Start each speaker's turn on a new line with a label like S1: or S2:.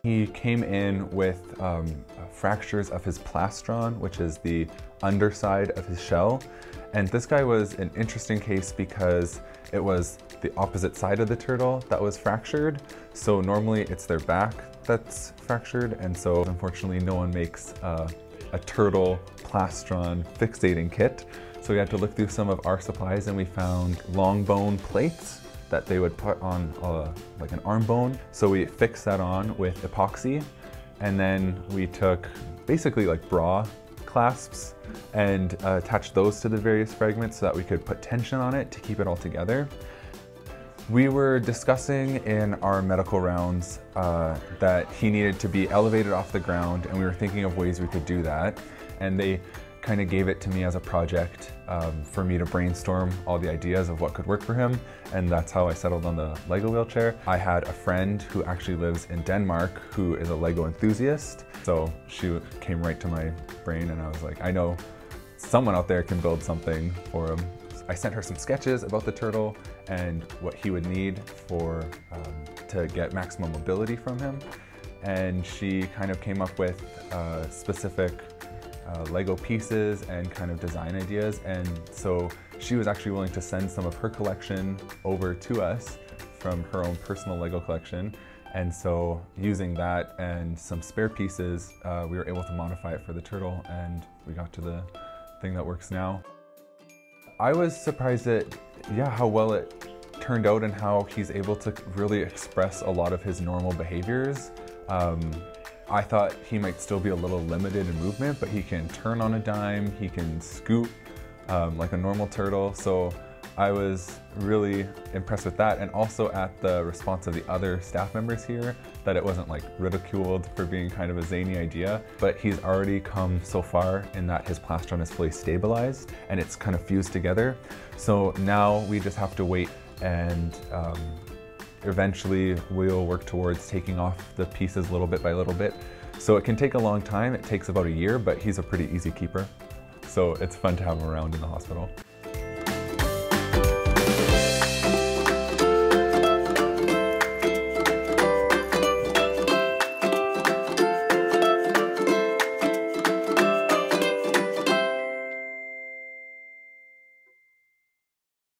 S1: He came in with fractures of his plastron, which is the underside of his shell. And this guy was an interesting case because it was the opposite side of the turtle that was fractured. So normally it's their back that's fractured. And so unfortunately no one makes a turtle plastron fixating kit. So we had to look through some of our supplies and we found long bone plates that they would put on like an arm bone. So we fixed that on with epoxy, and then we took basically like bra clasps and attached those to the various fragments so that we could put tension on it to keep it all together. We were discussing in our medical rounds that he needed to be elevated off the ground, and we were thinking of ways we could do that. And they kind of gave it to me as a project for me to brainstorm all the ideas of what could work for him, and that's how I settled on the Lego wheelchair. I had a friend who actually lives in Denmark who is a Lego enthusiast, so she came right to my brain and I was like, I know someone out there can build something for him. I sent her some sketches about the turtle and what he would need for to get maximum mobility from him, and she kind of came up with specific Lego pieces and kind of design ideas, and so she was actually willing to send some of her collection over to us from her own personal Lego collection. And so using that and some spare pieces, we were able to modify it for the turtle, and we got to the thing that works now. I was surprised at how well it turned out and how he's able to really express a lot of his normal behaviors. I thought he might still be a little limited in movement, but he can turn on a dime, he can scoot like a normal turtle. So I was really impressed with that, and also at the response of the other staff members here, that it wasn't like ridiculed for being kind of a zany idea, but he's already come so far in that his plastron is fully stabilized and it's kind of fused together. So now we just have to wait, and eventually we'll work towards taking off the pieces little bit by little bit. So it can take a long time. It takes about a year, but he's a pretty easy keeper. So it's fun to have him around in the hospital.